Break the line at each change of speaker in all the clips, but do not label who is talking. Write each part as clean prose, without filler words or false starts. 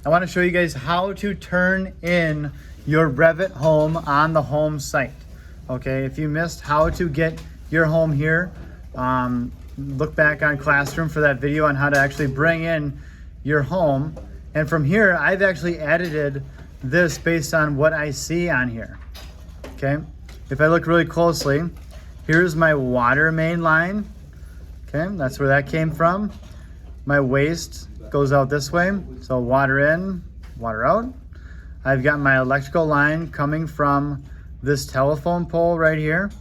I want to show you guys how to turn in your Revit home on the home site. Okay, if you missed how to get your home here, look back on Classroom for that video on how to actually bring in your home. And from here, I've actually edited this based on what I see on here. Okay, if I look really closely, here's my water main line. Okay, that's where that came from. My waste goes out this way, so water in, water out. I've got my electrical line coming from this telephone pole right here.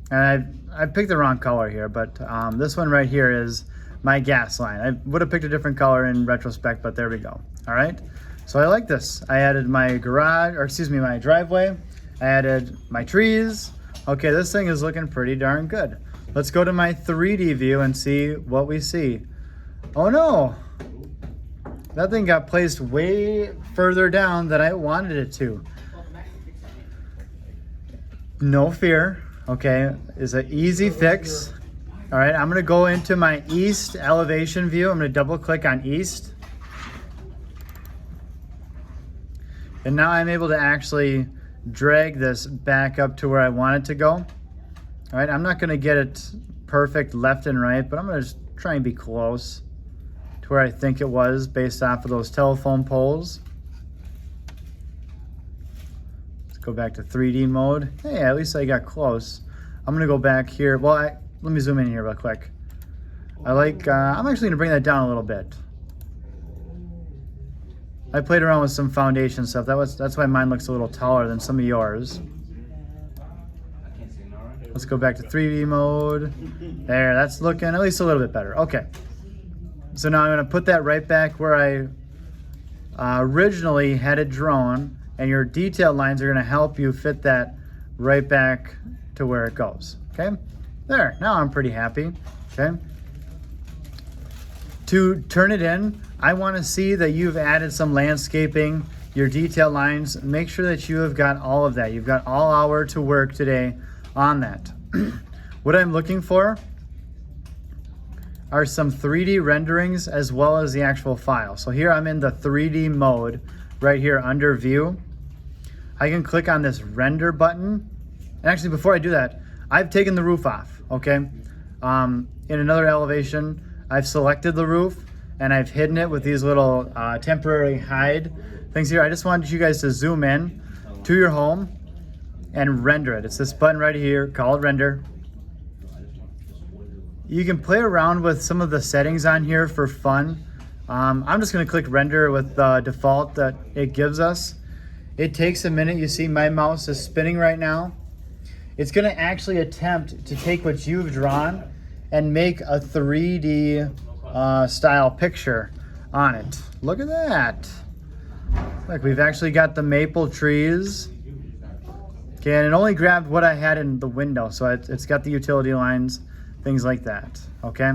And I picked the wrong color here, but this one right here is my gas line. I would have picked a different color in retrospect, but there we go. All right, so I like this. I added my garage, or excuse me, my driveway. I added my trees. Okay, this thing is looking pretty darn good. Let's go to my 3D view and see what we see. Oh no, that thing got placed way further down than I wanted it to. No fear, okay, it's an easy fix. All right, I'm gonna go into my east elevation view. I'm gonna double click on east. And now I'm able to actually drag this back up to where I want it to go. All right, I'm not gonna get it perfect left and right, but I'm gonna just try and be close to where I think it was based off of those telephone poles. Let's go back to 3D mode. Hey, at least I got close. I'm gonna go back here. Well, let me zoom in here real quick. I'm actually gonna bring that down a little bit. I played around with some foundation stuff. That's why mine looks a little taller than some of yours. Let's go back to 3D mode. There, that's looking at least a little bit better. Okay. So now I'm gonna put that right back where I originally had it drawn, and your detail lines are gonna help you fit that right back to where it goes, okay? There, now I'm pretty happy, okay? To turn it in, I wanna see that you've added some landscaping, your detail lines. Make sure that you have got all of that. You've got all hour to work today on that. What I'm looking for are some 3D renderings as well as the actual file. So here I'm in the 3D mode right here under view. I can click on this render button. And actually before I do that, I've taken the roof off, okay? In another elevation, I've selected the roof and I've hidden it with these little temporary hide things here. I just wanted you guys to zoom in to your home and render it. It's this button right here called render. You can play around with some of the settings on here for fun. I'm just gonna click render with the default that it gives us. It takes a minute. You see my mouse is spinning right now. It's gonna actually attempt to take what you've drawn and make a 3D style picture on it. Look at that. Look, we've actually got the maple trees. Okay, and it only grabbed what I had in the window, so it's got the utility lines, things like that, okay?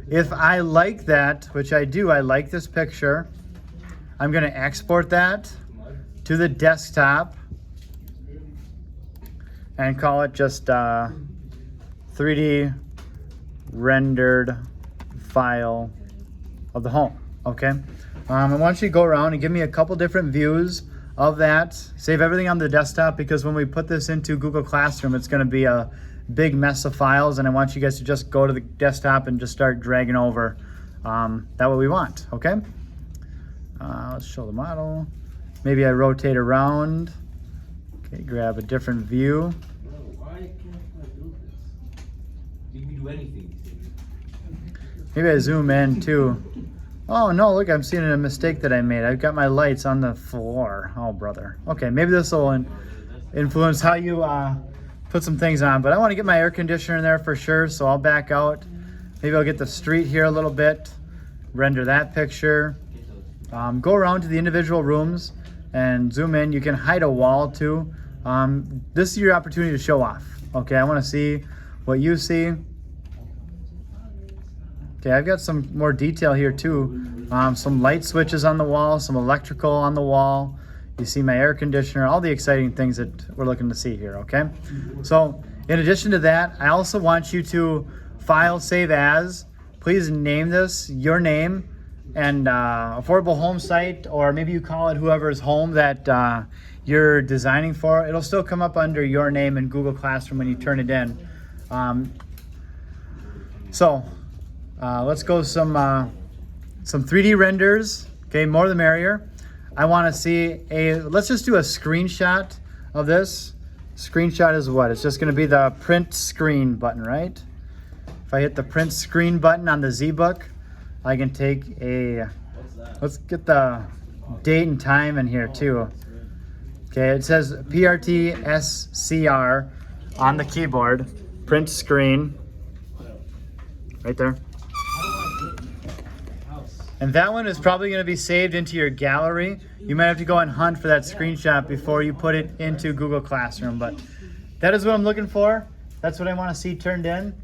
If I like that, which I do, I like this picture, I'm gonna export that to the desktop and call it just 3D rendered file of the home, okay? I want you to go around and give me a couple different views of that. Save everything on the desktop, because when we put this into Google Classroom, it's gonna be a big mess of files, and I want you guys to just go to the desktop and just start dragging over that what we want, okay? Let's show the model. Maybe I rotate around. Okay, grab a different view.
Why can't I do this? You can do anything.
Maybe I zoom in too. Oh no, look, I'm seeing a mistake that I made. I've got my lights on the floor. Oh brother. Okay, maybe this will influence how you put some things on, but I want to get my air conditioner in there for sure, so I'll back out. Maybe I'll get the street here a little bit, render that picture. Go around to the individual rooms and zoom in. You can hide a wall too. This is your opportunity to show off. Okay, I want to see what you see. Okay, I've got some more detail here too. Some light switches on the wall, some electrical on the wall. You see my air conditioner, all the exciting things that we're looking to see here, okay? So in addition to that, I also want you to file save as. Please name this your name. and affordable home site, or maybe you call it whoever's home that you're designing for, it'll still come up under your name in Google Classroom when you turn it in. Let's go some 3D renders. Okay, more the merrier. I want to see let's just do a screenshot of this. Screenshot is what? It's just going to be the print screen button, right? If I hit the print screen button on the ZBook, I can take let's get the date and time in here too. Okay, it says PRT SCR on the keyboard, print screen, right there. And that one is probably going to be saved into your gallery. You might have to go and hunt for that screenshot before you put it into Google Classroom, but that is what I'm looking for. That's what I want to see turned in.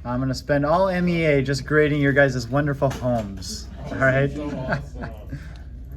I'm going to spend all MEA just grading your guys' wonderful homes. All right.